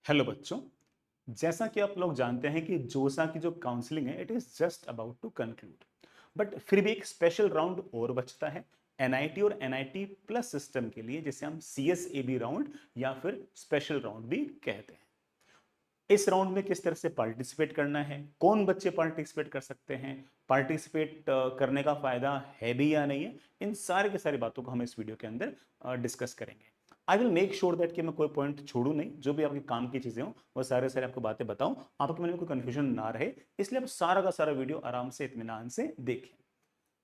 Hello बच्चों। जैसा कि आप लोग जानते हैं कि जोसा की जो काउंसलिंग है it is just about to conclude, but फिर भी एक स्पेशल राउंड और बचता है एनआईटी और एनआईटी प्लस सिस्टम के लिए, जिसे हम सीएसएबी राउंड या फिर स्पेशल राउंड भी कहते हैं। इस राउंड में किस तरह से पार्टिसिपेट करना है, कौन बच्चे पार्टिसिपेट कर सकते हैं, पार्टिसिपेट करने का फायदा है भी या नहीं है, इन सारे के सारी बातों को हम इस वीडियो के अंदर डिस्कस करेंगे। I will make sure that कि मैं कोई पॉइंट छोड़ू नहीं, जो भी आपके काम की चीजें हो वो सारे सारे आपको बातें बताऊं, आपके मन में कोई कंफ्यूजन ना रहे। इसलिए आप सारा का सारा वीडियो आराम से इत्मीनान से देखें।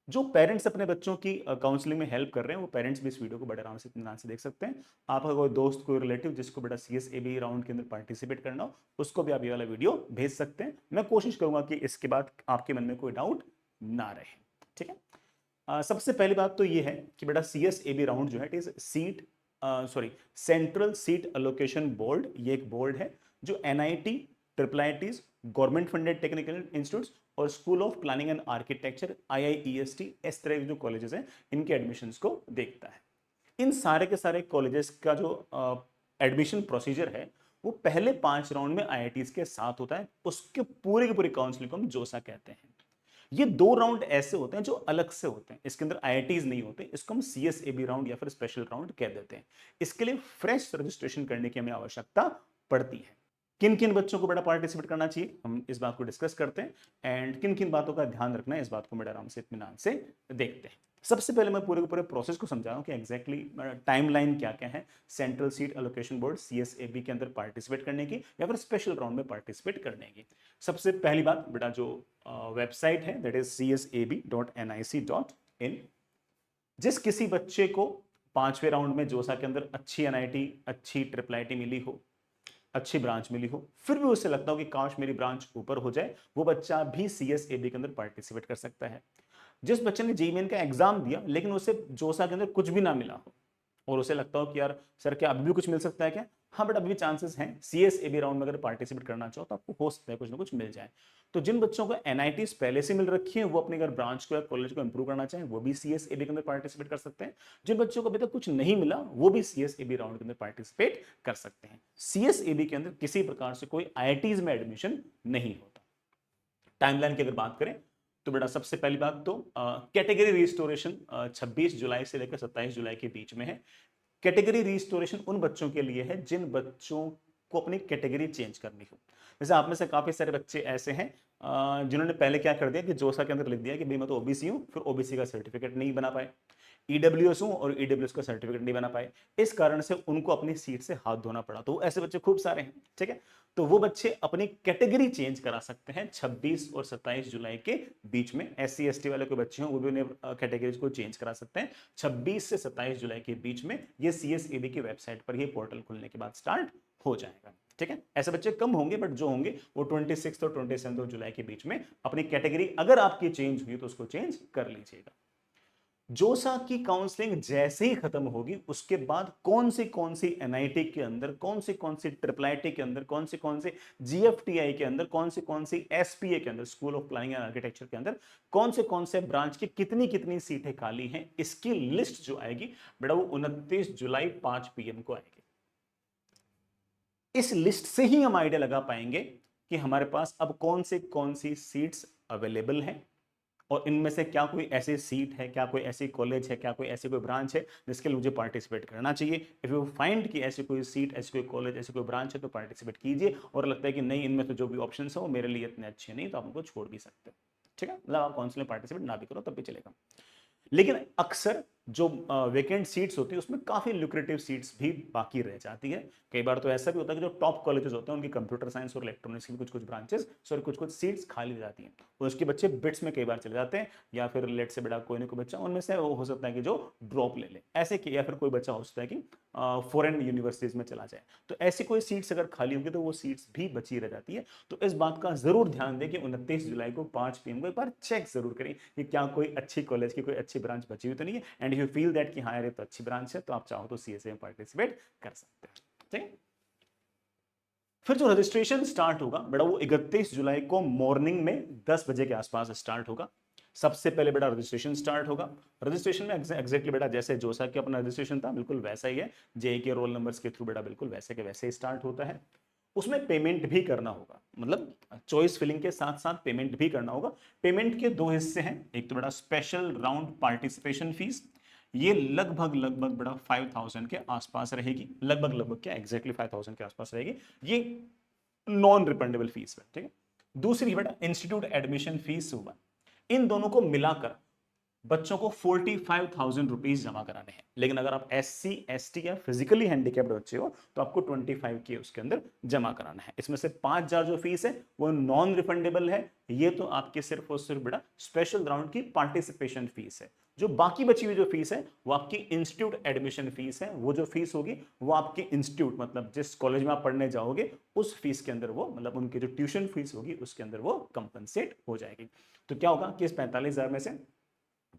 जो पेरेंट्स अपने बच्चों की काउंसलिंग में हेल्प कर रहे हैं वो पेरेंट्स भी इस वीडियो को बड़े आराम से इत्मीनान से देख सकते हैं। आपका कोई दोस्त, कोई रिलेटिव जिसको बेटा सीएसएबी राउंड के अंदर पार्टिसिपेट करना हो, उसको भी आप ये वाला वीडियो भेज सकते हैं। मैं कोशिश करूंगा कि इसके बाद आपके मन में कोई डाउट ना रहे। ठीक है। सबसे पहली बात तो ये है कि बेटा सीएसएबी राउंड जो है it is seat sorry central seat allocation board. ये एक बोर्ड है जो NIT, triple ITs, government funded technical institutes और school of planning and architecture IIEST इस तरह के जो कॉलेजेस हैं इनके एडमिशंस को देखता है। इन सारे के सारे कॉलेजेस का जो एडमिशन प्रोसीजर है वो पहले 5 राउंड में आईआईटीज के साथ होता है। उसके पूरे की पूरी काउंसलिंग को हम जोसा कहते हैं। ये 2 राउंड ऐसे होते हैं जो अलग से होते हैं, इसके अंदर आईआईटीज नहीं होते, इसको हम सीएसएबी राउंड या फिर स्पेशल राउंड कह देते हैं। इसके लिए फ्रेश रजिस्ट्रेशन करने की हमें आवश्यकता पड़ती है। किन किन बच्चों को बेटा पार्टिसिपेट करना चाहिए हम इस बात को डिस्कस करते हैं, एंड किन किन बातों का ध्यान रखना है इस बात को बेटा आराम से इत्मीनान से देखते हैं। सबसे पहले मैं पूरे के पूरे प्रोसेस को समझा रहा हूं कि एग्जैक्टली टाइमलाइन क्या क्या है central seat allocation board CSAB के अंदर पार्टिसिपेट करने की या फिर स्पेशल राउंड में पार्टिसिपेट करने की। सबसे पहली बात बेटा जो वेबसाइट है दैट इज csab.nic.in। जिस किसी बच्चे को 5वें राउंड में जोसा के अंदर अच्छी एनआईटी, अच्छी ट्रिपल आईटी मिली हो, अच्छी ब्रांच मिली हो, फिर भी उसे लगता हो कि काश मेरी ब्रांच ऊपर हो जाए, वो बच्चा भी सीएसएबी के अंदर पार्टिसिपेट कर सकता है। जिस बच्चे ने जेईई मेन का एग्जाम दिया लेकिन उसे जोसा के अंदर कुछ भी ना मिला हो और उसे लगता हो कि यार सर क्या अभी भी कुछ मिल सकता है क्या, हाँ बट अभी भी चांसेस हैं, सीएसएबी राउंड में अगर पार्टिसिपेट करना चाहो तो आपको हो सकता है कुछ ना कुछ मिल जाए। तो जिन बच्चों को एनआईटीज पहले से मिल रखी है वो अपने अगर ब्रांच को या कॉलेज को इंप्रूव करना चाहें वो भी सीएसएबी के अंदर पार्टिसिपेट कर सकते हैं। जिन बच्चों को अभी तक कुछ नहीं मिला वो भी सीएसएबी राउंड के अंदर पार्टिसिपेट कर सकते हैं। सीएसएबी के अंदर किसी प्रकार से कोई आईआईटीज में एडमिशन नहीं होता। टाइमलाइन की अगर बात करें तो बेटा सबसे पहली बात तो कैटेगरी रिस्टोरेशन 26 जुलाई से लेकर 27 जुलाई के बीच में है। कैटेगरी रिस्टोरेशन उन बच्चों के लिए है जिन बच्चों को अपनी कैटेगरी चेंज करनी हो। जैसे आप में से काफी सारे बच्चे ऐसे हैं जिन्होंने पहले क्या कर दिया कि जोसा के अंदर लिख दिया कि भाई मैं तो ओबीसी हूं, फिर ओबीसी का सर्टिफिकेट नहीं बना पाए, ईडब्ल्यूएस हूं और ईडब्ल्यूएस का सर्टिफिकेट नहीं बना पाए, इस कारण से उनको अपनी सीट से हाथ धोना पड़ा। तो ऐसे बच्चे खूब सारे हैं। ठीक है। तो वो बच्चे अपनी कैटेगरी चेंज करा सकते हैं 26 और 27 जुलाई के बीच में। एससी एसटी वाले कोई बच्चे हों वो भी उन्हें कैटेगरीज को चेंज करा सकते हैं 26 से 27 जुलाई के बीच में। ये सीएसईबी की वेबसाइट पर ही पोर्टल खुलने के बाद स्टार्ट हो जाएगा। ठीक है। ऐसे बच्चे कम होंगे बट जो होंगे वो 26 और 27 जुलाई के बीच में अपनी कैटेगरी अगर आपकी चेंज हुई तो उसको चेंज कर लीजिएगा। जोसा की काउंसलिंग जैसे ही खत्म होगी उसके बाद कौन सी एनआईटी के अंदर, कौन सी ट्रिपल आईटी के अंदर, कौन से जीएफटीआई के अंदर, कौन सी एसपीए के अंदर, school of planning and architecture के अंदर कौन से ब्रांच की कितनी कितनी सीटें खाली हैं, इसकी लिस्ट जो आएगी बेटा वो 29 जुलाई 5 PM को आएगी। इस लिस्ट से ही हम आइडिया लगा पाएंगे कि हमारे पास अब कौन सी सीट्स अवेलेबल हैं और इनमें से क्या कोई ऐसी सीट है, क्या कोई ऐसी कॉलेज है, क्या कोई ऐसी कोई ब्रांच है जिसके लिए मुझे पार्टिसिपेट करना चाहिए। इफ यू फाइंड कि ऐसी कोई सीट, ऐसी कोई कॉलेज, ऐसी कोई ब्रांच है तो पार्टिसिपेट कीजिए, और लगता है कि नहीं इनमें तो जो भी ऑप्शन है वो मेरे लिए इतने अच्छे नहीं तो आप उनको छोड़ भी सकते हैं। ठीक है। मतलब आप काउंसिलिंग पार्टिसिपेट ना भी करो तब भी चलेगा। लेकिन अक्सर जो वेकेंट सीट्स होती है उसमें काफी लुक्रेटिव सीट्स भी बाकी रह जाती है। कई बार तो ऐसा भी होता है कि जो टॉप कॉलेजेस होते हैं उनकी कंप्यूटर साइंस और इलेक्ट्रॉनिक्स की कुछ ब्रांचेस, सॉरी कुछ सीट्स खाली रह जाती हैं, और उसके बच्चे बिट्स में कई बार चले जाते हैं, या फिर लेट से बड़ा कोई ना कोई बच्चा उनमें से वो हो सकता है कि जो ड्रॉप ले ले ऐसे कि, या फिर कोई बच्चा हो सकता है कि फॉरेन यूनिवर्सिटीज में चला जाए। तो ऐसी कोई सीट्स अगर खाली होंगी तो वो सीट्स भी बची रह जाती है। तो इस बात का जरूर ध्यान दें कि 29 जुलाई को 5 PM को एक बार चेक जरूर करें कि क्या कोई अच्छी कॉलेज की कोई अच्छी ब्रांच बची हुई तो नहीं है। एंड यू फील दैट कि हाँ यार ये तो अच्छी ब्रांच है तो आप चाहो तो सीएसए में पार्टिसिपेट कर सकते हैं। ठीक है। फिर जो रजिस्ट्रेशन स्टार्ट होगा बेटा वो 31 जुलाई को मॉर्निंग में 10 बजे के आसपास स्टार्ट होगा। सबसे पहले बेटा रजिस्ट्रेशन स्टार्ट होगा। रजिस्ट्रेशन में एग्जैक्टली बेटा जैसे जोसा की अपना रजिस्ट्रेशन था बिल्कुल वैसा ही है। जेई के रोल नंबर्स के थ्रू बेटा बिल्कुल वैसे के वैसे ही स्टार्ट होता है। उसमें पेमेंट भी करना होगा, मतलब चॉइस फिलिंग के साथ साथ पेमेंट भी करना होगा। पेमेंट के दो हिस्से हैं, एक तो बड़ा स्पेशल राउंड पार्टिसिपेशन फीस, ये लगभग लगभग बड़ा 5000 के आसपास रहेगी, लगभग लगभग क्या एग्जैक्टली 5000 के आसपास रहेगी, ये नॉन रिफंडेबल फीस है, ठीक है। दूसरी बेटा इंस्टीट्यूट एडमिशन फीस हुआ, इन दोनों को मिलाकर बच्चों को 45,000 रुपीज जमा कराने हैं। लेकिन अगर आप SC ST या फिजिकली हैंडीकैप्ड बच्चे हो तो आपको 25 के उसके अंदर जमा कराना है। इसमें से 5,000 जो फीस है वो नॉन रिफंडेबल है, ये तो आपके सिर्फ और सिर्फ बेटा स्पेशल राउंड की पार्टिसिपेशन फीस है। जो बाकी बची हुई जो फीस है वो आपकी इंस्टीट्यूट एडमिशन फीस है। वो जो फीस होगी वो आपके इंस्टीट्यूट मतलब जिस कॉलेज में आप पढ़ने जाओगे उस फीस के अंदर वो मतलब उनकी जो ट्यूशन फीस होगी उसके अंदर वो कंपनसेट हो जाएगी। तो क्या होगा कि इस 45,000 में से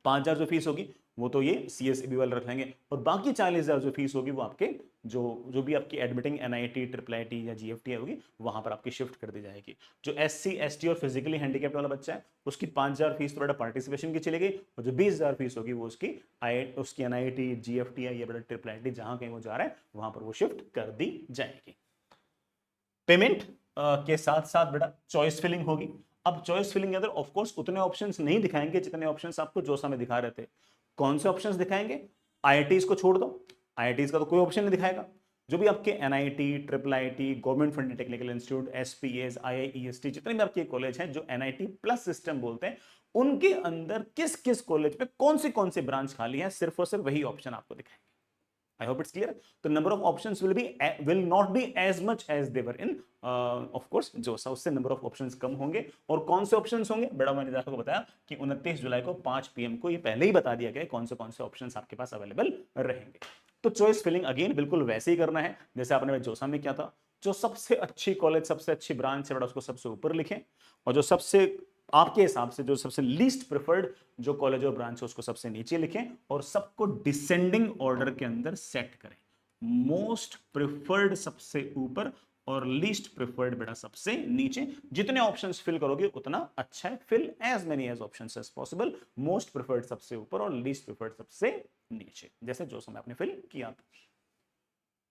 5,000 जो फीस होगी वो तो ये CSEB वाले रख लेंगे, और बाकी 40,000 जो फीस होगी वो आपके जो जो भी आपकी एडमिटिंग NIT IIIT या GFT होगी वहां पर आपकी शिफ्ट कर दी जाएगी। जो SC ST और फिजिकली हैंडीकैप्ड वाला बच्चा है उसकी 5,000 फीस तो बड़ा पार्टिसिपेशन की चली गई, और जो 20,000 फीस होगी वो उसकी NIT GFT या बड़ा IIIT जहां कहीं वो जा रहा है वहां पर वो शिफ्ट कर दी जाएगी। पेमेंट के साथ साथ बेटा चॉइस फिलिंग होगी। अब चॉइस फिलिंग के अंदर ऑफ कोर्स उतने ऑप्शंस नहीं दिखाएंगे जितने ऑप्शंस आपको जोसा में दिखा रहे थे। कौन से ऑप्शंस दिखाएंगे? IITs को छोड़ दो, IITs का तो कोई ऑप्शन नहीं दिखाएगा। जो भी आपके NIT IIIT government funded technical institute SPAs IIEST जितने भी आपके कॉलेज हैं जो NIT प्लस सिस्टम बोलते हैं, उनके अंदर किस किस कॉलेज पे कौन सी ब्रांच खाली है, सिर्फ और सिर्फ वही ऑप्शन आपको दिखाएंगे। I hope it's clear. The number of options will not be as much as they were in of course जोसा, उससे नंबर ऑफ ऑप्शंस कम होंगे। और कौन से ऑप्शंस होंगे? बड़ा मैंने आपको बताया कि 29 जुलाई को 5 PM को ये पहले ही बता दिया गया कौन से ऑप्शंस आपके पास अवेलेबल रहेंगे। तो चॉइस फिलिंग अगेन बिल्कुल वैसे ही करना है जैसे आपने जोसा में किया था। जो सबसे अच्छी कॉलेज सबसे अच्छी ब्रांच है बड़ा उसको सबसे ऊपर लिखें, और जो सबसे आपके हिसाब से जो सबसे लीस्ट प्रेफर्ड जो कॉलेज और ब्रांच है उसको सबसे नीचे लिखें, और सबको डिसेंडिंग ऑर्डर के अंदर सेट करें। मोस्ट प्रेफर्ड सबसे ऊपर और लीस्ट प्रेफर्ड बेटा सबसे नीचे। जितने ऑप्शंस फिल करोगे उतना अच्छा है। Fill as many as options as possible. Most preferred सबसे ऊपर और लीस्ट प्रेफर्ड सबसे नीचे, जैसे जो समय आपने फिल किया।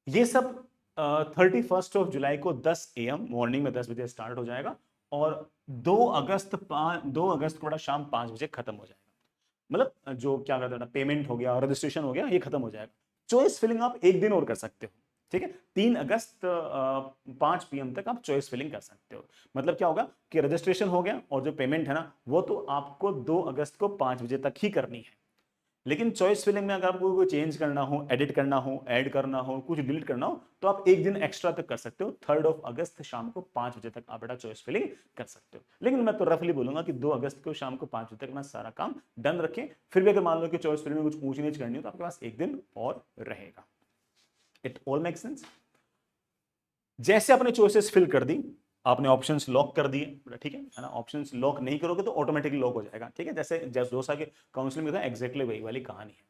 ये सब 31 जुलाई को 10 AM मॉर्निंग में 10 बजे स्टार्ट हो जाएगा, और 2 अगस्त को बड़ा शाम 5 बजे खत्म हो जाएगा। मतलब जो क्या कहते हैं पेमेंट हो गया, रजिस्ट्रेशन हो गया, ये खत्म हो जाएगा। चॉइस फिलिंग आप एक दिन और कर सकते हो, ठीक है। 3 अगस्त 5 PM तक आप चॉइस फिलिंग कर सकते हो। मतलब क्या होगा कि रजिस्ट्रेशन हो गया और जो पेमेंट है ना वो तो आपको 2 अगस्त को 5 बजे तक ही करनी है। लेकिन चॉइस फिलिंग में अगर आपको कोई चेंज करना हो, एडिट करना हो, ऐड करना हो, कुछ डिलीट करना हो तो आप एक दिन एक्स्ट्रा तक कर सकते हो। 3 अगस्त शाम को 5 बजे तक आप बेटा चॉइस फिलिंग कर सकते हो। लेकिन मैं तो रफली बोलूंगा कि 2 अगस्त को शाम को 5 बजे तक मैं सारा काम डन रखें। फिर भी अगर मान लो कि चॉइस फिलिंग में कुछ ऊंच नीच करनी हो तो आपके पास एक दिन और रहेगा। It all make sense. जैसे आपने चॉइसेस फिल कर दी, आपने ऑप्शंस लॉक कर दिए, ठीक है ना। ऑप्शंस लॉक नहीं करोगे तो ऑटोमेटिकली लॉक हो जाएगा, ठीक है। जैसे जोसा के काउंसलिंग में था एग्जैक्टली वही वाली कहानी है।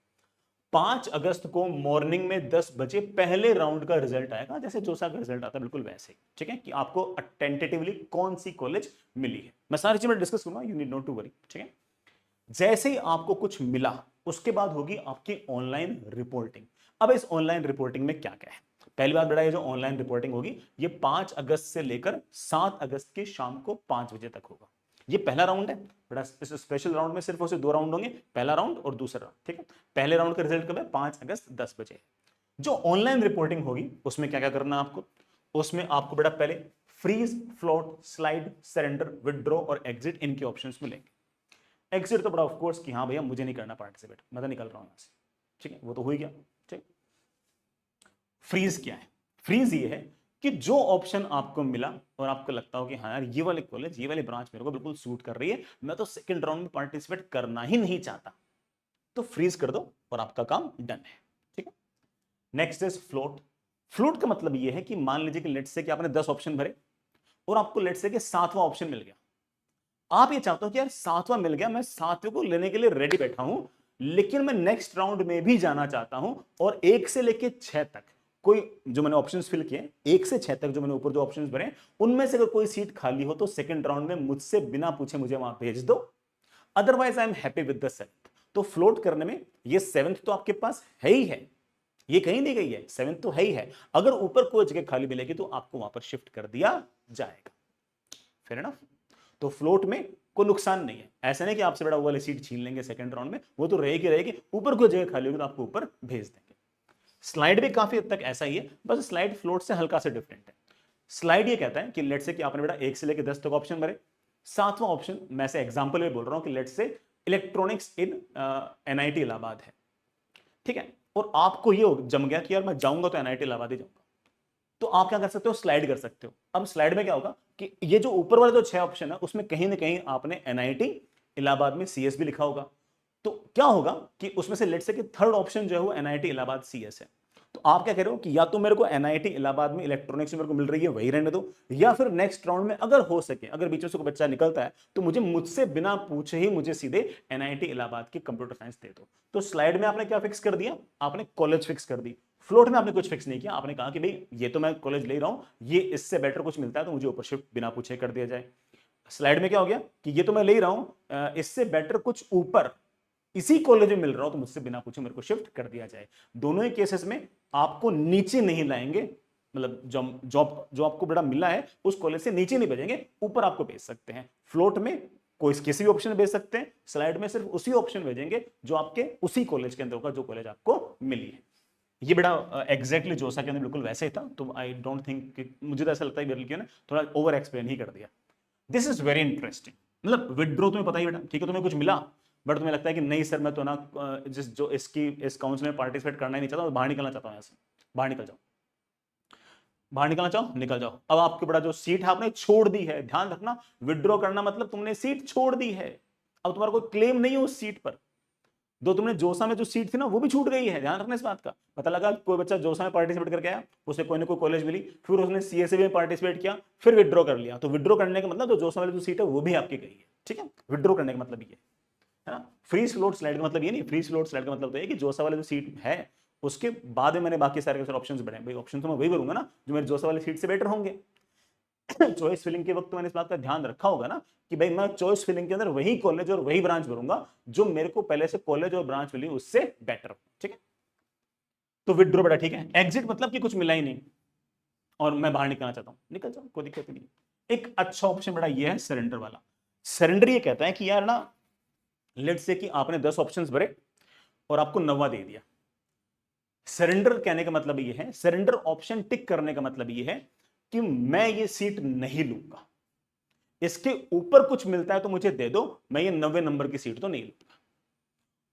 5 अगस्त को मॉर्निंग में 10 बजे पहले राउंड का रिजल्ट आएगा, जैसे जोसा का रिजल्ट आता है बिल्कुल वैसे ही, ठीक है। कि आपको टेंटेटिवली कौन सी कॉलेज मिली है, मैं सारी चीजें डिस्कस करूंगा, you need not to worry, ठीक है। जैसे ही आपको कुछ मिला उसके बाद होगी आपकी ऑनलाइन रिपोर्टिंग। अब इस ऑनलाइन रिपोर्टिंग में क्या क्या है? पहली बात बेटा, ये जो ऑनलाइन रिपोर्टिंग होगी ये 5 अगस्त से लेकर 7 अगस्त की शाम को 5 बजे तक होगा। ये पहला राउंड है बेटा। इस स्पेशल राउंड में सिर्फ और सिर्फ 2 राउंड होंगे, पहला राउंड और दूसरा राउंड, ठीक है। पहले राउंड का रिजल्ट कब है? 5 अगस्त 10 बजे। जो ऑनलाइन रिपोर्टिंग होगी उसमें क्या क्या करना है आपको? उसमें आपको बेटा पहले freeze, float, slide, surrender, withdraw और एग्जिट इनके ऑप्शंस मिलेंगे। एग्जिट तो बड़ा ऑफ कोर्स कि हाँ भैया मुझे नहीं करना पार्टिसिपेट, मैं तो निकल रहा हूं यहां से, ठीक है, वो तो हो ही गया, ठीक। फ्रीज क्या है? फ्रीज ये है कि जो ऑप्शन आपको मिला और आपको लगता हो कि हाँ यार ये वाले कॉलेज ये वाली ब्रांच मेरे को बिल्कुल सूट कर रही है, मैं तो सेकंड राउंड में पार्टिसिपेट करना ही नहीं चाहता, तो फ्रीज कर दो और आपका काम डन है, ठीक है। Next is float. फ्लोट का मतलब ये है कि मान लीजिए कि लेट्स से कि आपने 10 ऑप्शन भरे और आपको लेट्स से कि 7वां ऑप्शन मिल गया। आप ये चाहते हो कि यार 7वां मिल गया, मैं 7वें को लेने के लिए रेडी बैठा हूं, लेकिन मैं नेक्स्ट राउंड में भी जाना चाहता हूं, और 1 से लेके 6 तक कोई जो मैंने ऑप्शंस फिल किए 1 से 6 तक जो मैंने ऊपर जो ऑप्शंस भरे उनमें से अगर कोई सीट खाली हो तो सेकंड राउंड में मुझसे बिना पूछे मुझे वहां भेज दो, otherwise I am happy with the 7th। तो फ्लोट करने में ये 7th तो आपके पास है ही है, ये कहीं दी गई है, 7 तो है ही है। अगर ऊपर कोई जगह खाली मिलेगी तो आपको वहां पर शिफ्ट कर दिया जाएगा। Fair enough. तो फ्लोट में कोई नुकसान नहीं है, ऐसा नहीं कि आपसे बड़ा वो वाली सीट छीन लेंगे सेकंड राउंड में, वो तो रहेगी रहेगी, ऊपर कोई जगह खाली होगी तो आपको ऊपर भेज देंगे। स्लाइड भी काफी हद तक ऐसा ही है, बस स्लाइड फ्लोट से हल्का सा डिफरेंट है। स्लाइड ये कहता है कि लेट से कि आपने बेटा 1 से लेकर 10 तक ऑप्शन भरे, सातवां ऑप्शन मैं से एग्जांपल में बोल रहा हूं कि लेट से इलेक्ट्रॉनिक्स इन एनआईटी इलाहाबाद है, ठीक है, और आपको ये जम गया कि यार मैं जाऊंगा तो एनआईटी इलाहाबाद ही जाऊंगा, तो आप क्या कर सकते हो, स्लाइड कर सकते हो। अब स्लाइड में क्या होगा कि ये जो ऊपर वाले जो 6 ऑप्शन है उसमें कहीं ना कहीं आपने एनआईटी इलाहाबाद में सीएस भी लिखा होगा, तो क्या होगा कि उसमें से लेट से कि थर्ड ऑप्शन जो है वो एनआईटी इलाहाबाद सीएस है। तो आप क्या कह रहे हो कि या तो मेरे को एनआईटी इलाहाबाद में इलेक्ट्रॉनिक्स मेरे को मिल रही है वही रहने दो, या फिर नेक्स्ट राउंड में अगर हो सके, अगर बीच में से कोई बच्चा निकलता है तो मुझे मुझसे बिना पूछे ही मुझे सीधे एनआईटी इलाहाबाद की कंप्यूटर साइंस दे दो। तो स्लाइड में आपने क्या फिक्स कर दिया, आपने कॉलेज फिक्स कर दी। फ्लोट में आपने कुछ फिक्स नहीं किया, आपने कहा कि भाई ये तो मैं कॉलेज ले रहा हूं, ये इससे बेटर कुछ मिलता है तो मुझे ऊपर शिफ्ट बिना पूछे कर दिया जाए। स्लाइड में क्या हो गया कि ये तो मैं ले रहा हूं, इससे बेटर कुछ ऊपर इसी कॉलेज में मिल रहा हो तो मुझसे बिना पूछे मेरे को शिफ्ट कर दिया जाए। दोनों ही केसेस में आपको नीचे नहीं लाएंगे, मतलब जॉब जो आपको बड़ा मिला है उस कॉलेज से नीचे नहीं भेजेंगे, ऊपर आपको भेज सकते हैं। फ्लोट में कोई किसी भी ऑप्शन भेज सकते हैं, स्लाइड में सिर्फ उसी ऑप्शन भेजेंगे जो आपके उसी कॉलेज के अंदर होगा जो कॉलेज आपको मिली है। ये बड़ा एग्जैक्टली जोसा के अंदर बिल्कुल वैसे ही था, तो आई डोंट थिंक, मुझे तो ऐसा लगता है बिल्कुल ना थोड़ा ओवर एक्सप्लेन ही कर दिया। This is very interesting. मतलब विड्रो तुम्हें पता ही बेटा, ठीक है, तुम्हें कुछ मिला बट तुम्हें लगता है कि नहीं सर मैं तो ना जिस जो इसकी इस काउंसिल में पार्टिसिपेट करना ही नहीं चाहता, बाहर निकलना चाहता हूँ यहाँ से, बाहर निकल जाओ, बाहर निकलना चाहो निकल जाओ। अब आपके बड़ा जो सीट है आपने छोड़ दी है, ध्यान रखना, विड्रॉ करना मतलब तुमने सीट छोड़ दी है, अब तुम्हारा कोई क्लेम नहीं है उस सीट पर। दो तुमने जोसा में जो सीट थी ना वो भी छूट गई है, ध्यान रखना इस बात का। पता लगा कोई बच्चा जोसा में पार्टिसिपेट करके आया, उसे कोई ना कोई कॉलेज मिली, फिर उसने सीएसए में पार्टिसिपेट किया, फिर विड्रॉ कर लिया, तो विड्रॉ करने का मतलब जो जोसा वाली जो सीट है वो भी आपकी गई है, ठीक है। विड्रॉ करने का मतलब ये है ना। फ्री फ्लोट स्लाइड का मतलब ये नहीं, फ्री फ्लोट स्लाइड का मतलब तो ये कि जोसा वाले जो सीट है उसके बाद में मैंने बाकी सारे ऑप्शन बढ़े, भाई ऑप्शन तो मैं वही भरूंगा ना जो मेरे जोसा वाली सीट से बेटर होंगे। चॉइस फिलिंग के वक्त मैंने इस बात का ध्यान रखा होगा ना कि भाई मैं चॉइस फिलिंग के अंदर वही कॉलेज और वही ब्रांच भरूंगा जो मेरे को पहले से कॉलेज और ब्रांच मिली उससे बेटर, ठीक है। तो विड्रॉ बेटा ठीक है। एग्जिट मतलब कि कुछ मिला ही नहीं और मैं बाहर निकलना चाहता हूं, निकल जाओ, कोई दिक्कत नहीं। एक अच्छा ऑप्शन बेटा ये है सरेंडर वाला। सरेंडर ये कहता है कि यार ना लेट से कि आपने 10 ऑप्शंस भरे और आपको 9वां दे दिया। सरेंडर कहने का मतलब ये है, सरेंडर ऑप्शन टिक करने का मतलब ये है कि मैं ये सीट नहीं लूंगा, इसके ऊपर कुछ मिलता है तो मुझे दे दो, मैं ये 90 नंबर की सीट तो नहीं लूंगा।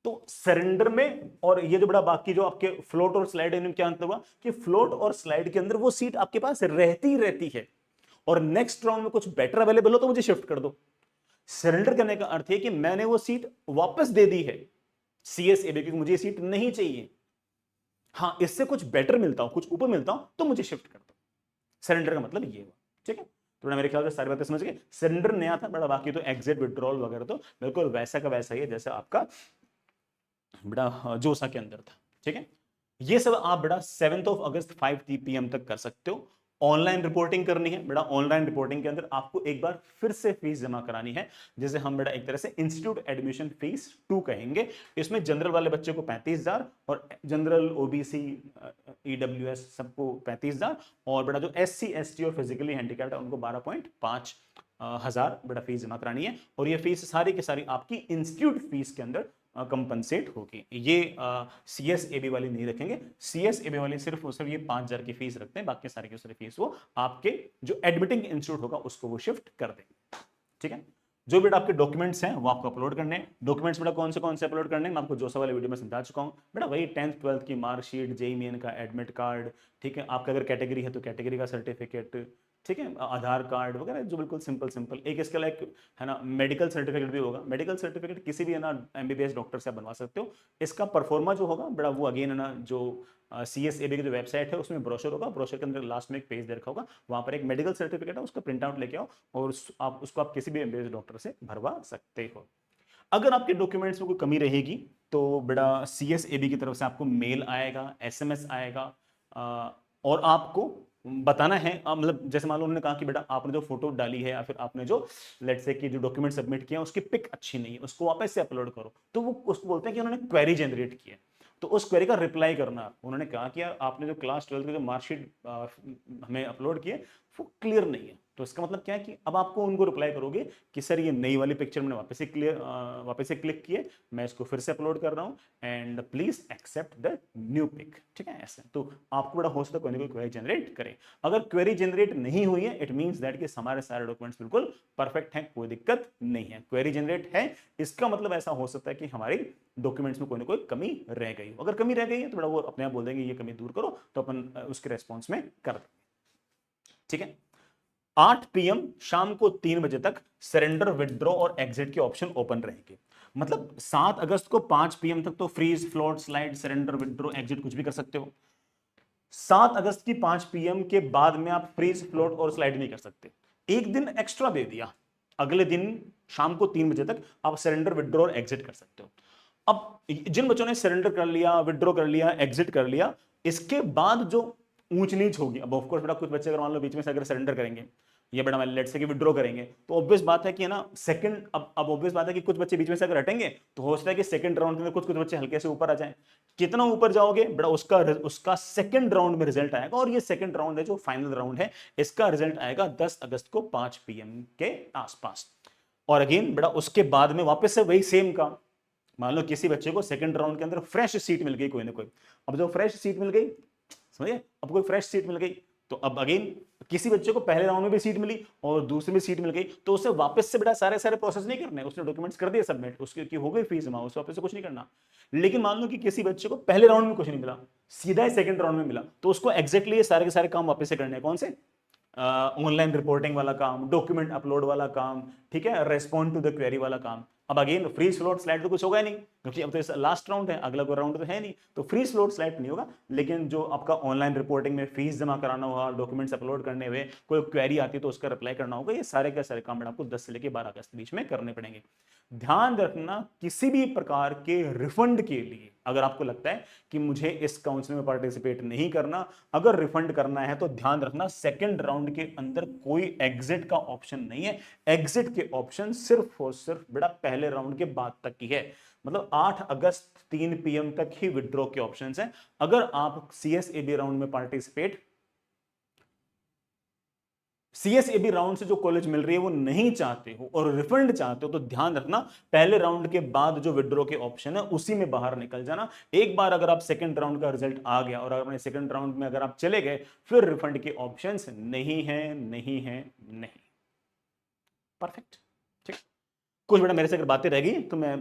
तो सरेंडर में और ये जो बड़ा बाकी जो आपके फ्लोट और स्लाइड इनमें क्या अंतर हुआ कि फ्लोट और स्लाइड के अंदर वो सीट आपके पास रहती रहती है और नेक्स्ट राउंड में कुछ बेटर अवेलेबल हो तो मुझे शिफ्ट कर दो। सरेंडर करने का अर्थ है कि मैंने वो सीट वापस दे दी है सीएसएबी क्योंकि मुझे ये सीट नहीं चाहिए, हाँ इससे कुछ बेटर मिलता हूं, कुछ ऊपर मिलता हूं तो मुझे शिफ्ट कर दो। सरेंडर का मतलब ये हुआ, ठीक है। तो मेरे ख्याल से सारी बातें समझ गए। सरेंडर नया था बड़ा, बाकी तो एग्जिट विड्रॉल वगैरह तो बिल्कुल वैसा का वैसा ही है जैसा आपका बड़ा जोसा के अंदर था, ठीक है। ये सब आप बड़ा 7 अगस्त 5 PM तक कर सकते हो। ऑनलाइन रिपोर्टिंग करनी है बेटा, ऑनलाइन रिपोर्टिंग के अंदर आपको एक बार फिर से फीस जमा करानी है, जैसे हम बेटा एक तरह से इंस्टीट्यूट एडमिशन फीस 2 कहेंगे। इसमें जनरल वाले बच्चे को 35,000 और जनरल ओबीसी ईडब्ल्यूएस सबको 35,000 और बेटा जो एससी एसटी और फिजिकली हैंडीकैप्ड है उनको 12.5 हजार बेटा फीस जमा करानी है। और ये फीस सारी की सारी आपकी इंस्टीट्यूट फीस के अंदर कंपनसेट होगी। ये सीएसएबी वाली नहीं रखेंगे, सीएसएबी वाली सिर्फ और सिर्फ ये 5,000 की फीस रखते हैं, बाकी सारी की सारी फीस वो आपके जो एडमिटिंग इंस्टीट्यूट होगा उसको वो शिफ्ट कर देंगे, ठीक है। जो बेटा आपके डॉक्यूमेंट्स हैं वो आपको अपलोड करने हैं। डॉक्यूमेंट्स बेटा कौन से अपलोड करने हैं मैं आपको जोसा वाले वीडियो में समझा चुका हूं बेटा, वही 10th 12th की मार्कशीट, जेईई मेन का एडमिट कार्ड, ठीक है, आपका अगर कैटेगरी है तो कैटेगरी का सर्टिफिकेट, ठीक है, आधार कार्ड वगैरह जो बिल्कुल सिंपल सिंपल। एक इसके लाइक है ना मेडिकल सर्टिफिकेट भी होगा, मेडिकल सर्टिफिकेट किसी भी है ना एमबीबीएस डॉक्टर से आप बनवा सकते हो। इसका परफॉर्मा जो होगा बड़ा वो अगेन है ना जो सीएसएबी की जो वेबसाइट है उसमें ब्रोशर होगा, ब्रोशर के अंदर लास्ट में एक पेज दे रखा होगा, वहां पर एक मेडिकल सर्टिफिकेट है उसका प्रिंट आउट लेके आओ और आप उसको आप किसी भी एमबीबीएस डॉक्टर से भरवा सकते हो। अगर आपके डॉक्यूमेंट्स में कोई कमी रहेगी तो बेटा सीएसएबी की तरफ से आपको मेल आएगा, एसएमएस आएगा और आपको बताना है, मतलब जैसे मान लो उन्होंने कहा कि बेटा आपने जो फोटो डाली है या फिर आपने जो लेट्स से कि जो डॉक्यूमेंट सबमिट किया उसकी पिक अच्छी नहीं है, उसको वापस से अपलोड करो, तो वो उसको बोलते हैं कि उन्होंने क्वेरी जनरेट की है। तो उस क्वेरी का रिप्लाई करना। उन्होंने कहा कि यार आपने जो क्लास 12 की जो मार्कशीट हमें अपलोड की है वो क्लियर नहीं है। तो इसका मतलब क्या है कि अब आपको उनको रिप्लाई करोगे कि सर ये नई वाली पिक्चर मैंने वापस से क्लिक किए, मैं इसको फिर से अपलोड कर रहा हूँ and please accept the new pic. ठीक है, ऐसे तो आपको बड़ा हो सकता है कोई ना कोई क्वेरी जनरेट करे। अगर क्वेरी जनरेट नहीं हुई है इट मींस दैट कि हमारे सारे डॉक्यूमेंट्स बिल्कुल परफेक्ट हैं, कोई दिक्कत नहीं है। क्वेरी जनरेट है इसका मतलब ऐसा हो सकता है कि हमारी डॉक्यूमेंट्स में कोई ना कोई कमी रह गई हो। अगर कमी रह गई है तो बड़ा वो अपने आप बोल देंगे ये कमी दूर करो, तो अपन उसके रेस्पॉन्स में कर देंगे। ठीक है, 8 पीएम शाम को 3 बजे तक सरेंडर, विदड्रॉ और एग्जिट के ऑप्शन ओपन रहेंगे। मतलब 7 अगस्त को 5 पीएम तक तो freeze, float, slide, surrender, withdraw, exit कुछ भी कर सकते हो। 7 अगस्त की 5 पीएम के बाद में आप फ्रीज, फ्लोट और स्लाइड नहीं कर सकते। एक दिन एक्स्ट्रा दे दिया, अगले दिन शाम को 3 बजे तक आप सरेंडर, विदड्रॉ और एग्जिट कर सकते हो। अब जिन बच्चों ने सरेंडर कर लिया, विदड्रॉ कर लिया, एग्जिट कर लिया, इसके बाद जो ऊंच नीच होगी, अब ऑफकोर्स बेटा कुछ बच्चे अगर मान लो बीच में से अगर सरेंडर करेंगे या बेटा मान लेट्स से कि विड्रॉ करेंगे, तो ऑब्वियस बात है कि है ना सेकंड, अब ऑब्वियस बात है कि कुछ बच्चे बीच में से अगर हटेंगे तो हो सकता है कि सेकंड राउंड में कुछ कुछ बच्चे हल्के से ऊपर आ जाएं। कितना ऊपर जाओगे बेटा उसका उसका सेकंड राउंड में रिजल्ट आएगा, और ये सेकंड राउंड है जो फाइनल राउंड है, इसका रिजल्ट आएगा 10 अगस्त को 5 पीएम के आसपास। और अगेन बेटा उसके बाद में वापस से वही सेम काम, मान लो किसी बच्चे को सेकंड राउंड के अंदर फ्रेश सीट मिल गई कोई ना कोई, अब जो फ्रेश सीट मिल गई, समझिए, अब कोई फ्रेश सीट मिल गई तो अब अगेन किसी बच्चे को पहले राउंड में भी सीट मिली और दूसरे में सीट मिल गई, तो उसे वापस से बेटा सारे सारे प्रोसेस नहीं करने, उसने डॉक्यूमेंट्स कर दिए सबमिट, उसकी की हो गई फीस जमा, उसे वापस से कुछ नहीं करना। लेकिन मान लो कि किसी बच्चे को पहले राउंड में कुछ नहीं मिला, सीधा ही सेकंड राउंड में मिला, तो उसको एक्जैक्टली सारे के सारे काम वापस से करने हैं। कौन से? ऑनलाइन रिपोर्टिंग वाला काम, डॉक्यूमेंट अपलोड वाला काम, ठीक है, रेस्पॉन्ड टू द क्वेरी वाला काम। अब अगेन फ्रीज, फ्लोट, स्लाइड तो कुछ होगा ही नहीं, क्योंकि अब तो लास्ट राउंड है, अगला कोई राउंड तो है नहीं, तो फ्रीज, फ्लोट, स्लाइड नहीं होगा। लेकिन जो आपका ऑनलाइन रिपोर्टिंग में फीस जमा कराना होगा, डॉक्यूमेंट्स अपलोड करने हुए, कोई क्वेरी आती है तो उसका रिप्लाई करना होगा, ये सारे के सारे काम आपको 10 से लेकर 12 अगस्त के बीच में करने पड़ेंगे। ध्यान रखना किसी भी प्रकार के रिफंड के लिए अगर आपको लगता है कि मुझे इस काउंसलिंग में पार्टिसिपेट नहीं करना, अगर रिफंड करना है तो ध्यान रखना सेकंड राउंड के अंदर कोई एग्जिट का ऑप्शन नहीं है। एग्जिट के ऑप्शन सिर्फ और सिर्फ बेटा पहले राउंड के बाद तक ही है। मतलब 8 अगस्त 3 पीएम तक ही विड्रॉ के ऑप्शंस हैं। अगर आप सीएसएबी राउंड में पार्टिसिपेट, सीएसएबी राउंड से जो कॉलेज मिल रही है वो नहीं चाहते हो और रिफंड चाहते हो, तो ध्यान रखना पहले राउंड के बाद जो विड्रॉ के ऑप्शन है उसी में बाहर निकल जाना। एक बार अगर आप सेकंड राउंड का रिजल्ट आ गया और अपने सेकंड राउंड में अगर आप चले गए, फिर रिफंड के ऑप्शंस नहीं है, नहीं है, नहीं। परफेक्ट, ठीक। कुछ बेटा मेरे से अगर बातें रह गई तो मैं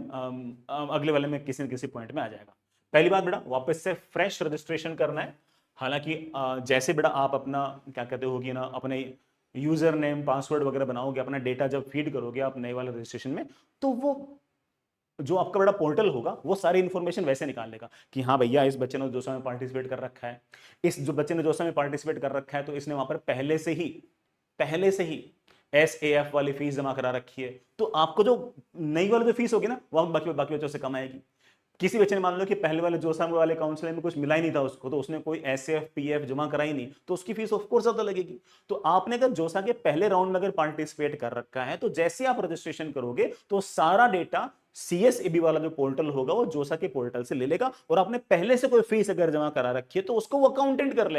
अगले वाले में किसी न किसी पॉइंट में आ जाएगा। पहली बात बेटा वापस से फ्रेश रजिस्ट्रेशन करना है। हालांकि जैसे बेटा आप अपना क्या कहते हो कि ना अपने यूजर नेम, पासवर्ड वगैरह बनाओगे, अपना डेटा जब फीड करोगे आप नए वाले रजिस्ट्रेशन में, तो वो जो आपका बड़ा पोर्टल होगा वो सारी इंफॉर्मेशन वैसे निकाल लेगा कि हाँ भैया इस बच्चे ने जोसा में पार्टिसिपेट कर रखा है, इस जो बच्चे ने जोसा में पार्टिसिपेट कर रखा है तो इसने वहां पर पहले से ही SAF वाली फीस जमा करा रखी है, तो आपको जो नई वाली जो फीस होगी ना वो बाकी बाकी बच्चों से कम आएगी। किसी बच्चे ने मान लो कि पहले वाले जोसा वाले काउंसलिंग में कुछ मिला ही नहीं था उसको, तो उसने कोई SAF PF जमा कराई नहीं, तो उसकी फीस ऑफ कोर्स ज्यादा लगेगी। तो आपने अगर जोसा के पहले राउंड में अगर पार्टिसिपेट कर रखा है तो जैसे आप रजिस्ट्रेशन करोगे तो सारा डेटा CSAB वाला जो पोर्टल होगा वो जोसा के पोर्टल से ले लेगा, और आपने पहले से कोई फीस अगर जमा करा रखी है तो उसको वो अकाउंटेंट कर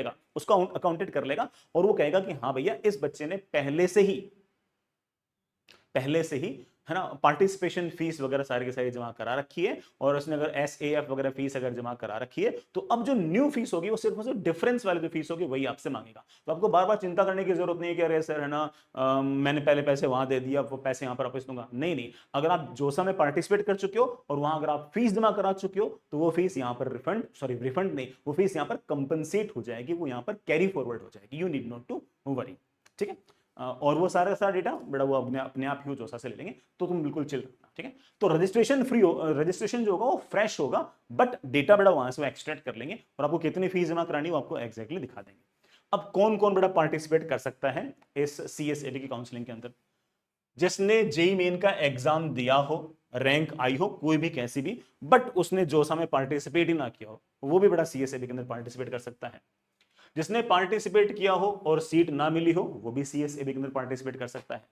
लेगा, और वो कहेगा कि हाँ भैया इस बच्चे ने पहले से ही है ना पार्टिसिपेशन फीस वगैरह सारी की सारी जमा करा रखी है, और उसने अगर SAF वगैरह फीस अगर जमा करा रखी है, तो अब जो न्यू फीस होगी वो सिर्फ डिफरेंस वाली जो फीस होगी वही आपसे मांगेगा। तो आपको बार बार चिंता करने की जरूरत नहीं है कि अरे सर है ना मैंने पहले पैसे वहां दे दिया, वो पैसे यहाँ पर वापस दूंगा, नहीं नहीं। अगर आप जोसा में पार्टिसिपेट कर चुके हो और वहां अगर आप फीस जमा करा चुके हो तो वो फीस यहाँ पर रिफंड नहीं, वो फीस यहाँ पर कंपनसेट हो जाएगी, वो यहाँ पर कैरी फॉरवर्ड हो जाएगी। You need not to worry, ठीक है। और वो सारा सारा डेटा बेटा वो अपने आप ही जोसा से ले लेंगे, तो तुम बिल्कुल चिल रखना, ठीक है। तो रजिस्ट्रेशन रजिस्ट्रेशन जो होगा वो फ्रेश होगा, बट डेटा बेटा वहां से वो एक्सट्रैक्ट कर लेंगे और आपको कितनी फीस जमा करानी वो आपको एग्जैक्टली दिखा देंगे। अब कौन कौन बेटा पार्टिसिपेट कर सकता है इस CSAB की काउंसलिंग के अंदर? जिसने जेई मेन का एग्जाम दिया हो, रैंक आई हो कोई भी कैसी भी, बट उसने जोसा में पार्टिसिपेट ही ना किया हो, वो भी बड़ा CSAB के अंदर पार्टिसिपेट कर सकता है। जिसने पार्टिसिपेट किया हो और सीट ना मिली हो वो भी CSAB के अंदर पार्टिसिपेट कर सकता है।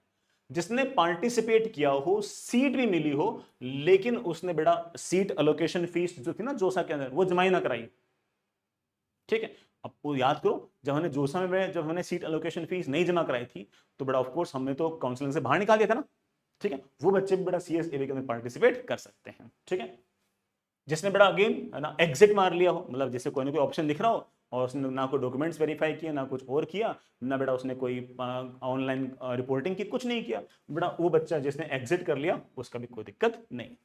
जिसने पार्टिसिपेट किया हो, सीट भी मिली हो, लेकिन उसने बेटा सीट अलोकेशन फीस जो थी ना जोसा के अंदर वो जमा ही ना कराई। ठीक है, अब वो याद करो जब हमने जोसा में जब हमने सीट अलोकेशन फीस नहीं जमा कराई थी तो बेटा ऑफ कोर्स हमने तो काउंसलिंग से बाहर निकाल दिया था ना। ठीक है, वो बच्चे भी बेटा सीएसएबी के अंदर पार्टिसिपेट कर सकते हैं। ठीक है, जिसने बेटा अगेन है ना एग्जिट मार लिया हो, मतलब जैसे कोई ना कोई ऑप्शन दिख रहा हो और उसने ना कोई डॉक्यूमेंट्स वेरीफाई किया ना कुछ और किया, ना बेटा उसने कोई ऑनलाइन रिपोर्टिंग की, कुछ नहीं किया, बेटा वो बच्चा जिसने एग्जिट कर लिया उसका भी कोई दिक्कत नहीं।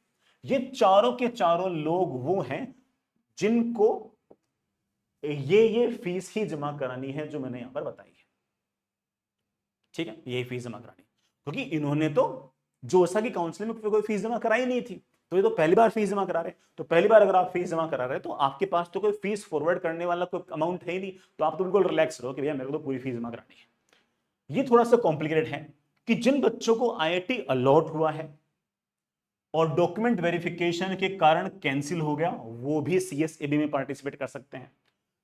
ये चारों के चारों लोग वो हैं जिनको ये फीस ही जमा करानी है जो मैंने यहां पर बताई है। ठीक है, यही फीस जमा करानी, क्योंकि इन्होंने तो जोसा की काउंसलिंग में कोई फीस जमा कराई नहीं थी, तो ये तो पहली बार फीस जमा करा रहे। तो पहली बार अगर आप फीस जमा करा रहे तो आपके पास तो कोई फीस फॉरवर्ड करने वाला कोई अमाउंट है ही नहीं, तो आप तो बिल्कुल रिलैक्स रहो कि भैया मेरे को तो पूरी फीस जमा करानी है। ये थोड़ा सा कॉम्प्लिकेटेड है कि जिन बच्चों को आईआईटी अलॉट हुआ है और डॉक्यूमेंट वेरिफिकेशन के कारण कैंसिल हो गया वो भी सीएसएबी में पार्टिसिपेट कर सकते हैं।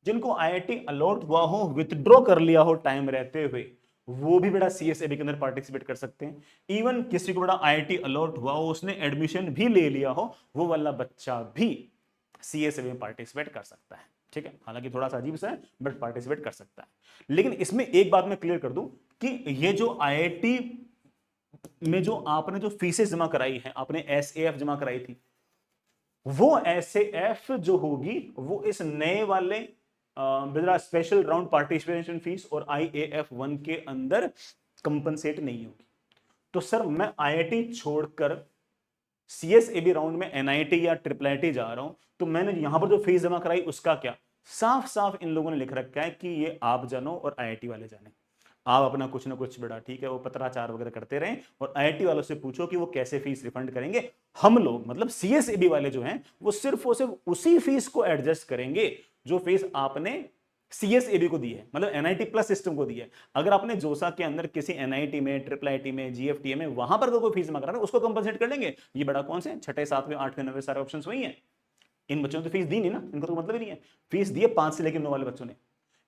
जिनको आईआईटी अलॉट हुआ हो, विथड्रॉ कर लिया हो टाइम रहते हुए, वो भी बेटा सीएसएबी के अंदर पार्टिसिपेट कर सकते हैं। इवन किसी को बेटा आईआईटी अलॉट हुआ हो, उसने एडमिशन भी ले लिया हो, वो वाला बच्चा भी सीएसएबी में पार्टिसिपेट कर सकता है। ठीक है, हालांकि थोड़ा सा अजीब सा है बट पार्टिसिपेट कर सकता है। लेकिन इसमें एक बात मैं क्लियर कर दूं कि ये जो आईआईटी में जो आपने जो फीसेस जमा कराई है, आपने एसएएफ जमा कराई थी, वो एसएएफ जो होगी वो इस नए वाले स्पेशल राउंड पार्टिसिपेशन फीस और IAF-1 के अंदर कंपनसेट नहीं होगी। तो सर मैं आईआईटी छोड़कर सीएसएबी राउंड में एनआईटी या ट्रिपल आईटी जा रहा हूं, तो मैंने यहां पर जो फीस जमा कराई उसका क्या? साफ साफ इन लोगों ने लिख रखा है कि ये आप जानो और आईआईटी वाले जाने। आप अपना कुछ ना कुछ बेटा ठीक है वो पत्राचार वगैरह करते रहें और आईआईटी वालों से पूछो कि वो कैसे फीस रिफंड करेंगे। हम लोग मतलब सीएसएबी वाले जो हैं वो सिर्फ और सिर्फ उसी फीस को एडजस्ट करेंगे जो फीस आपने सीएसएबी को दी है, मतलब एनआईटी प्लस सिस्टम को दी है। अगर आपने जोसा के अंदर किसी एनआईटी में, ट्रिपल आईटी में, जीएफटीए में वहां पर कोई फीस जमा करा है उसको कंपनसेट कर लेंगे। ये बड़ा कौन से छठे सातवें आठवें नवे सारे ऑप्शन वही है। इन बच्चों ने तो फीस दी नहीं ना, इनको तो मतलब ही नहीं है। फीस दी है 5 से लेकर 9 वाले बच्चों ने।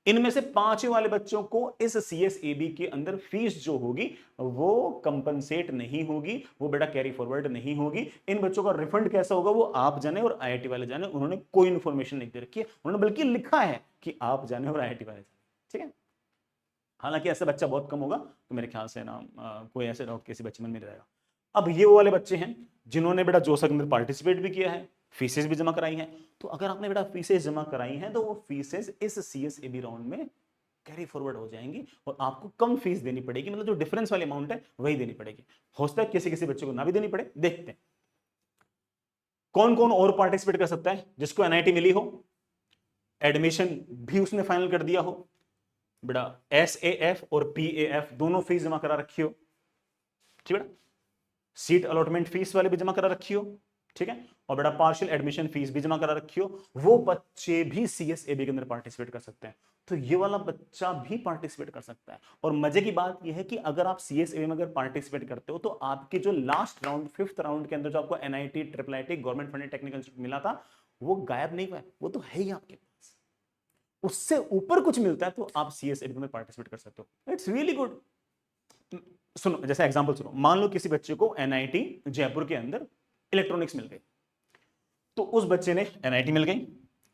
इनमें से 5 वाले बच्चों को इस सीएसएबी के अंदर फीस जो होगी वो कंपनसेट नहीं होगी, वो बेटा कैरी फॉरवर्ड नहीं होगी। इन बच्चों का रिफंड कैसा होगा वो आप जाने और आईआईटी वाले जाने। उन्होंने कोई इंफॉर्मेशन नहीं दे रखी है, उन्होंने बल्कि लिखा है कि आप जाने और आईआईटी वाले जाने। ठीक है, हालांकि ऐसा बच्चा बहुत कम होगा, तो मेरे ख्याल से ना कोई ऐसे डाउट किसी बच्चे में नहीं रहेगा। अब ये वो वाले बच्चे हैं जिन्होंने बेटा जोसा के अंदर पार्टिसिपेट भी किया है, फीसेस भी जमा कराई हैं। तो अगर आपने बेटा फीसेस जमा कराई हैं तो वो फीसेस इस सीएसएबी राउंड में कैरी फॉरवर्ड हो जाएंगी और आपको कम फीस देनी पड़ेगी, मतलब जो डिफरेंस वाली अमाउंट है वही देनी पड़ेगी। हो सकता है किसी किसी बच्चे को ना भी देनी पड़े। देखते हैं कौन कौन और पार्टिसिपेट कर सकता है। जिसको एनआईटी मिली हो, एडमिशन भी उसने फाइनल कर दिया हो, बेटा एसएएफ और पीएएफ दोनों फीस जमा करा रखी हो, ठीक है, सीट अलॉटमेंट फीस वाले भी जमा करा रखी हो, ठीक है, और बेटा पार्शियल एडमिशन फीस भी जमा करा रखी हो, वो बच्चे भी सीएसएबी के अंदर पार्टिसिपेट कर सकते हैं। तो ये वाला बच्चा भी पार्टिसिपेट कर सकता है। और मजे की बात ये है कि अगर आप सीएसएबी में अगर पार्टिसिपेट करते हो तो आपके जो लास्ट राउंड 5th राउंड के अंदर जो आपको NIT, triple IT, government funded technical institute मिला था वो गायब नहीं हुआ है, वो तो है ही आपके पास। उससे ऊपर कुछ मिलता है तो आप सीएसएबी में पार्टिसिपेट कर सकते हो। It's really good. सुनो, जैसे एग्जांपल सुनो, मान लो किसी बच्चे को एनआईटी जयपुर के अंदर इलेक्ट्रॉनिक्स मिल गई, तो उस बच्चे ने एनआईटी मिल गई,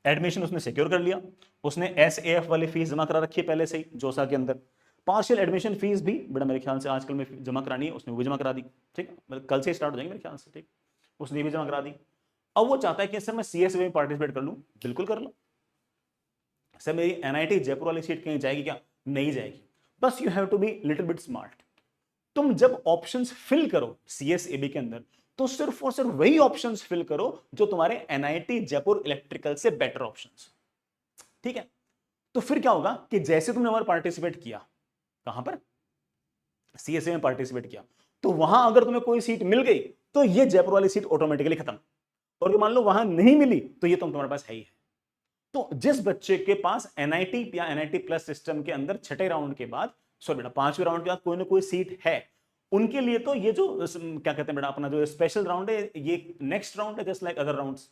एडमिशन उसने सिक्योर कर लिया, उसने एसएएफ वाली फीस जमा करा रखी है पहले से ही जोसा के अंदर, पार्शियल एडमिशन फीस भी बेटा मेरे ख्याल से आजकल में जमा करानी है, उसने वो भी जमा करा दी। ठीक है, मतलब कल से स्टार्ट हो जाएंगे मेरे ख्याल से। ठीक, उसने भी जमा करा दी। अब वो चाहता है कि सर मैं सीएसएबी में पार्टिसिपेट कर लूं। बिल्कुल कर लो। सर मेरी एनआईटी जयपुर वाली सीट कहीं जाएगी क्या? नहीं जाएगी। बस you have to be little bit smart. तुम जब ऑप्शंस फिल करो सीएसएबी के अंदर तो सिर्फ और सिर्फ वही ऑप्शंस फिल करो जो तुम्हारे एनआईटी जयपुर इलेक्ट्रिकल से बेटर ऑप्शंस। ठीक है, तो फिर क्या होगा कि जैसे तुमने वहां पार्टिसिपेट किया, कहां पर? सीएसए में पार्टिसिपेट किया, तो वहां अगर तुम्हें कोई सीट मिल गई तो ये जयपुर वाली सीट ऑटोमेटिकली खत्म। और मान लो वहां नहीं मिली तो ये तो तुम्हारे पास है ही है। तो जिस बच्चे के पास एनआईटी या एनआईटी प्लस सिस्टम के अंदर छठे राउंड के बाद, सॉरी बेटा 5वें राउंड के बाद कोई ना कोई सीट है, उनके लिए तो ये जो क्या कहते हैं बेटा अपना जो स्पेशल राउंड है ये नेक्स्ट राउंड है जस्ट लाइक अदर राउंड्स।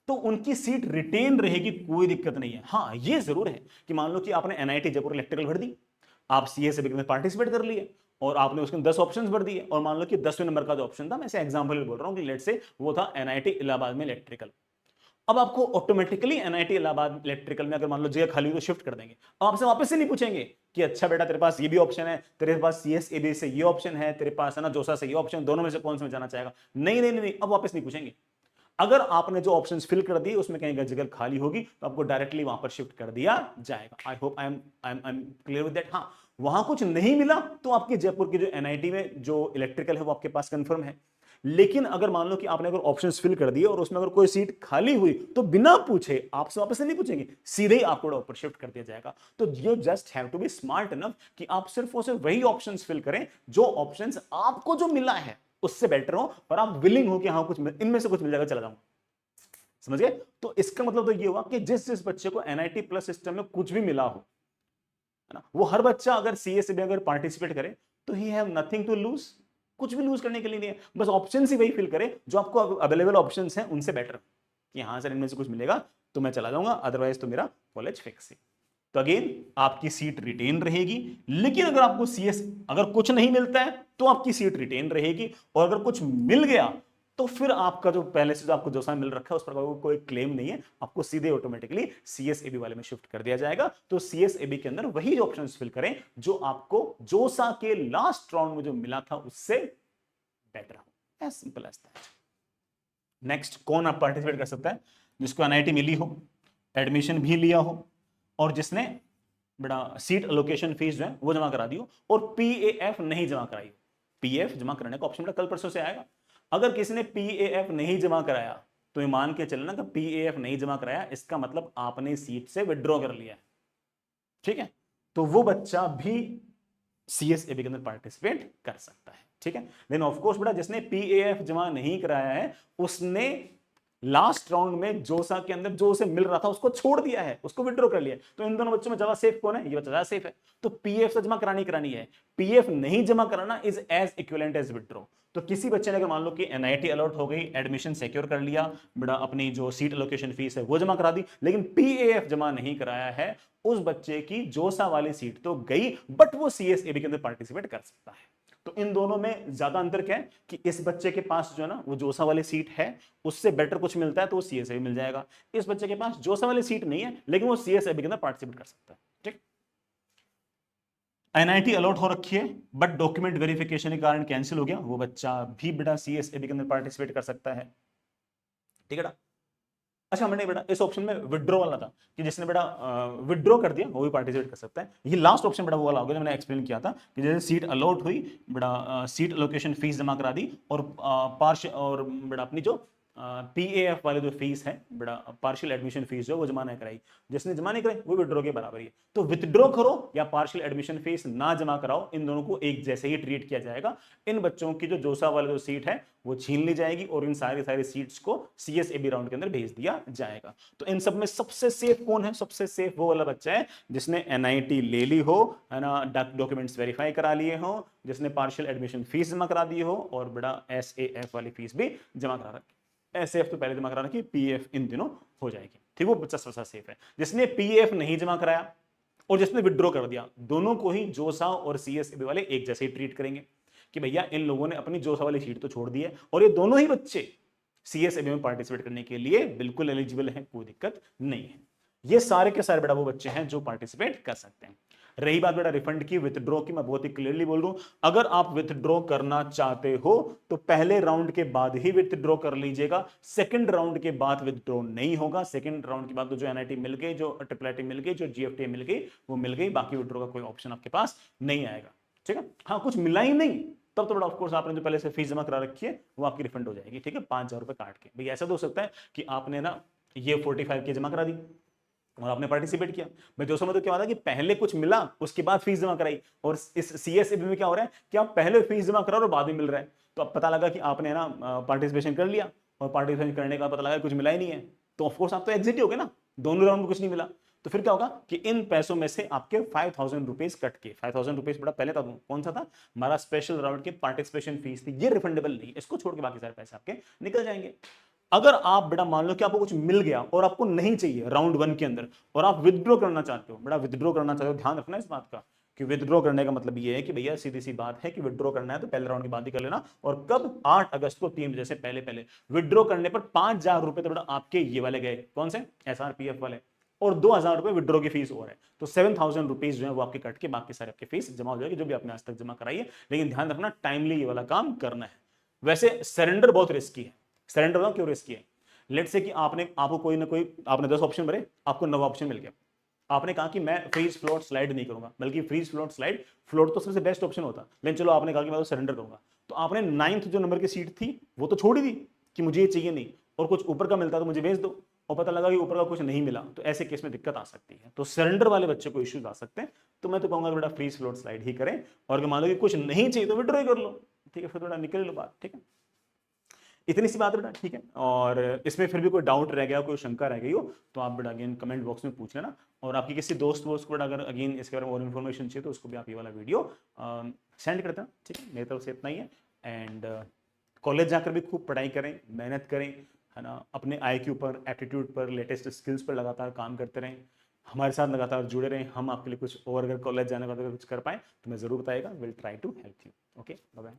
तो उनकी सीट रिटेन रहेगी, कोई दिक्कत नहीं है। हाँ ये जरूर है कि मान लो कि आपने एनआईटी जयपुर इलेक्ट्रिकल भर दी, आप सीएसएबी में पार्टिसिपेट कर लिए और आपने उसके 10 ऑप्शंस भर दिए और मान लो कि 10वें नंबर का जो ऑप्शन था, मैं ऐसे एग्जांपल बोल रहा हूं कि लेट से वो था एनआईटी इलाहाबाद में इलेक्ट्रिकल। अब आपको ऑटोमेटिकली एनआईटी इलाहाबाद इलेक्ट्रिकल में अगर मान लो जगह खाली हुई तो शिफ्ट कर देंगे। अब आपसे वापस से नहीं पूछेंगे कि अच्छा बेटा तेरे पास ये भी ऑप्शन है, तेरे पास सीएसएबी से ये ऑप्शन है, तेरे पास है ना जोसा से ये ऑप्शन, दोनों में से कौन सा जाना चाहेगा। नहीं नहीं नहीं, अब वापस नहीं पूछेंगे। अगर आपने जो ऑप्शंस फिल कर दिए उसमें कहीं जगह खाली होगी तो आपको डायरेक्टली वहां पर शिफ्ट कर दिया जाएगा। I hope I am clear with that. हाँ, वहां कुछ नहीं मिला तो आपके जयपुर की जो एनआईटी में जो इलेक्ट्रिकल है वो आपके पास कंफर्म है। लेकिन अगर मान लो कि आपने अगर ऑप्शंस फिल कर दिए और उसमें अगर कोई सीट खाली हुई तो बिना पूछे आपसे वापस नहीं पूछेंगे, सीधे ही आपको ऊपर शिफ्ट कर दिया जाएगा। तो you just have to be smart enough कि आप सिर्फ और सिर्फ वही ऑप्शंस फिल करें जो ऑप्शंस आपको जो मिला है उससे बेटर हो और आप विलिंग हो कि हाँ कुछ इनमें से कुछ मिल जाएगा, चला जाऊंगा। समझ गए? तो इसका मतलब तो ये हुआ कि जिस जिस बच्चे को एनआईटी प्लस सिस्टम में कुछ भी मिला हो, है ना, वो हर बच्चा अगर सीएस में अगर पार्टिसिपेट करे तो ही हैव नथिंग टू लूज। कुछ भी लूज करने के लिए नहीं है, बस ऑप्शन ही वही फिल करे जो आपको अवेलेबल ऑप्शंस हैं उनसे बेटर कि हाँ सर इनमें से कुछ मिलेगा तो मैं चला जाऊंगा, अदरवाइज तो मेरा कॉलेज फिक्स है। तो अगेन आपकी सीट रिटेन रहेगी। लेकिन अगर आपको सीएस अगर कुछ नहीं मिलता है तो आपकी सीट रिटेन रहेगी, और अगर कुछ मिल गया तो फिर आपका जो पहले से जो आपको जो मिल रखा है उस पर कोई क्लेम नहीं है, आपको सीधे ऑटोमेटिकली सीएसएबी वाले में शिफ्ट कर दिया जाएगा। तो सीएसएबी के अंदर वही ऑप्शंस फिल करें जो आपको जोसा के लास्ट राउंड में जो मिला था उससे बेटर हो। As simple as that. Next, कौन आप पार्टिसिपेट कर सकता है? जिसको एनआईटी मिली हो, एडमिशन भी लिया हो और जिसने बड़ा सीट एलोकेशन फीस जो है वो जमा करा दी हो और पीएएफ नहीं जमा कराई हो। पीएफ जमा कराने का ऑप्शन बड़ा कल परसों से आएगा। अगर किसी ने पीएएफ नहीं जमा कराया तो ये मान के चलना कि पीएएफ नहीं जमा कराया इसका मतलब आपने सीट से विड्रॉ कर लिया है। ठीक है, तो वो बच्चा भी सीएसएबी के अंदर पार्टिसिपेट कर सकता है। ठीक है, लेकिन ऑफ कोर्स बेटा जिसने पीएएफ जमा नहीं कराया है उसने लास्ट राउंड में जोसा के अंदर जो उसे मिल रहा था उसको छोड़ दिया है, उसको विड्रॉ कर लिया है। तो इन दोनों बच्चों में ज्यादा सेफ कौन है? ये बच्चा ज्यादा सेफ है। तो पीएफ से जमा करानी है। पीएफ नहीं जमा कराना is as equivalent as withdraw. तो किसी बच्चे ने अगर मान लो कि एनआईटी अलॉट हो गई, एडमिशन सिक्योर कर लिया, बड़ा अपनी जो सीट एलोकेशन फीस है वो जमा करा दी, लेकिन पीएएफ जमा नहीं कराया है, उस बच्चे की जोसा वाली सीट तो गई बट वो सीएसएबी के अंदर पार्टिसिपेट कर सकता है। तो इन दोनों में ज्यादा अंतर क्या है कि इस बच्चे के पास जो है ना वो जोसा वाली सीट है, उससे बेटर कुछ मिलता है तो वो सीएसएबी मिल जाएगा। इस बच्चे के पास जोसा वाली सीट नहीं है लेकिन वो सीएसएबी के अंदर पार्टिसिपेट कर सकता है। ठीक, एनआईटी अलॉट हो रखी है बट डॉक्यूमेंट वेरिफिकेशन के कारण कैंसिल हो गया, वो बच्चा भी बेटा सीएसएबी के अंदर पार्टिसिपेट कर सकता है। ठीक है बेटा। अच्छा मैंने बेटा इस ऑप्शन में विड्रॉ वाला था कि जिसने बेटा विड्रॉ कर दिया वो भी पार्टिसिपेट कर सकता है। ये लास्ट ऑप्शन बेटा वो वाला हो गया जो मैंने एक्सप्लेन किया था कि जैसे सीट अलॉट हुई, बेटा सीट एलोकेशन फीस जमा करा दी और पार्शियल और बेटा अपनी जो पीएएफ वाले जो फीस है बेटा पार्शियल एडमिशन फीस जो वो जमा नहीं कराई, जिसने जमा नहीं कराई वो विड्रॉ के बराबर ही है। तो विड्रॉ करो या पार्शियल एडमिशन फीस ना जमा कराओ, इन दोनों को एक जैसे ही ट्रीट किया जाएगा। इन बच्चों की जो जोसा वाली जो सीट है वो छीन ली जाएगी और इन सारी सीट्स को सीएसएबी राउंड के अंदर भेज दिया जाएगा। तो इन सब में सबसे सेफ कौन है? सबसे सेफ वो वाला बच्चा है जिसने एनआईटी ले ली हो, है ना, डॉक्यूमेंट्स वेरीफाई करा लिए हो, जिसने पार्शियल एडमिशन फीस जमा करा दी हो और बड़ा एसएएफ वाली फीस भी जमा करा रखी। एसएफ तो पहले जमा करा रखी, पीएफ इन दिनों हो जाएगी। ठीक, वो बच्चा सबसे सेफ है। जिसने पीएफ नहीं जमा कराया और जिसने विड्रॉ कर दिया, दोनों को ही जोसा और सीएसएबी वाले एक जैसे ही ट्रीट करेंगे कि भैया इन लोगों ने अपनी जोसा वाली सीट तो छोड़ दी है और ये दोनों ही बच्चे सीएसएबी में पार्टिसिपेट करने के लिए बिल्कुल एलिजिबल हैं, कोई दिक्कत नहीं है। ये सारे के सारे बेटा वो बच्चे हैं जो पार्टिसिपेट कर सकते हैं। रही बात बेटा रिफंड की, विथड्रॉ की, मैं बहुत ही क्लियरली बोल रहा हूं, अगर आप विथड्रॉ करना चाहते हो तो पहले राउंड के बाद ही विथड्रॉ कर लीजिएगा, सेकंड राउंड के बाद विथड्रॉ नहीं होगा। सेकंड राउंड के बाद तो जो एनआईटी मिल गई, जो ट्रिपल आईटी मिल गई, जो जीएफटी मिल गई वो मिल गई, बाकी विथड्रॉ का कोई ऑप्शन आपके पास नहीं आएगा। ठीक है, हाँ कुछ मिला ही नहीं तब तो बड़ा ऑफकोर्स आपने जो पहले से फीस जमा करा रखी है वो आपकी रिफंड हो जाएगी। ठीक है, 5,000 रुपए काट के। भाई ऐसा तो हो सकता है कि आपने ना ये 45 की जमा करा दी और आपने पार्टिसिपेट किया। मैं जो समझ तो क्या होता है कि पहले कुछ मिला उसके बाद फीस जमा कराई, और इस सीएसएबी में क्या हो रहा है कि आप पहले फीस जमा करा और बाद में मिल रहा है। तो अब पता लगा कि आपने ना पार्टिसिपेशन कर लिया और पार्टिसिपेशन करने का पता लगा कुछ मिला ही नहीं है, तो ऑफकोर्स आप तो एग्जिट ही हो गए ना, दोनों राउंड में कुछ नहीं मिला। तो फिर क्या होगा कि इन पैसों में से आपके 5,000 रुपीज कट के, 5,000 रुपीज बड़ा पहले था कौन सा था, हमारा स्पेशल राउंड के पार्टिसिपेशन फीस थी, ये रिफंडेबल नहीं, इसको छोड़ के बाकी सारे पैसे आपके निकल जाएंगे। अगर आप बेटा मान लो कि आपको कुछ मिल गया और आपको नहीं चाहिए राउंड 1 के अंदर और आप विथड्रॉ करना चाहते हो, बेटा विथड्रॉ करना चाहते हो, ध्यान रखना इस बात का कि विड्रॉ करने का मतलब ये है कि भैया सीधी सी बात है कि विड्रॉ करना है तो पहले राउंड की बात ही कर लेना, और कब 8 अगस्त को 3 बजे से पहले पहले विड्रॉ करने पर 5,000 रुपए तो बेटा आपके ये वाले गए, कौन से, SRPF वाले, और 2,000 रुपए विड्रॉ की फीस और है, तो 7,000 रुपीज जो है वो आपके कट के बाकी सारे आपके फीस जमा हो जाएगी जो भी आपने आज तक जमा कराई है। लेकिन ध्यान रखना टाइमली ये वाला काम करना है। वैसे सरेंडर बहुत रिस्की है। सरेंडर बताओ क्यों रिस्की है। लेट्स से कि आपको कोई ना कोई, आपने 10 ऑप्शन भरे, आपको 9 ऑप्शन मिल गया, आपने कहा कि मैं फ्रीज फ्लोट स्लाइड नहीं करूंगा, बल्कि फ्रीज फ्लोट स्लाइड, फ्लोट तो सबसे बेस्ट ऑप्शन होता, लेकिन चलो आपने कहा कि मैं तो सरेंडर करूंगा, तो आपने 9th जो नंबर की सीट थी वो तो छोड़ ही दी कि मुझे ये चाहिए नहीं, और कुछ ऊपर का मिलता तो मुझे भेज दो, और पता लगा कि ऊपर का कुछ नहीं मिला, तो ऐसे केस में दिक्कत आ सकती है। तो सरेंडर वाले बच्चे को इश्यूज आ सकते हैं। तो मैं तो कहूंगा बेटा फ्रीज फ्लोट स्लाइड ही करें, और मान लो कि कुछ नहीं चाहिए तो विड्रॉ ही कर लो, ठीक है, फिर थोड़ा निकल लो बात, ठीक है। इतनी सी बात है बेटा, ठीक है। और इसमें फिर भी कोई डाउट रह गया, कोई शंका रह गई हो, तो आप बेटा अगेन कमेंट बॉक्स में पूछ लेना, और आपकी किसी दोस्त वोस्त को बेटा अगर अगेन इसके बारे में और इन्फॉर्मेशन चाहिए तो उसको भी आप ये वाला वीडियो सेंड कर देना, ठीक है। मेरी तरफ से इतना ही है। एंड कॉलेज जाकर भी खूब पढ़ाई करें, मेहनत करें, है ना, अपने IQ पर, एटीट्यूड पर, लेटेस्ट स्किल्स पर लगातार काम करते रहें, हमारे साथ लगातार जुड़े रहें। हम आपके लिए कुछ और अगर कॉलेज जाने का अगर कुछ कर पाए तो मैं ज़रूर बताएगा, will try to help you. Okay, bye bye.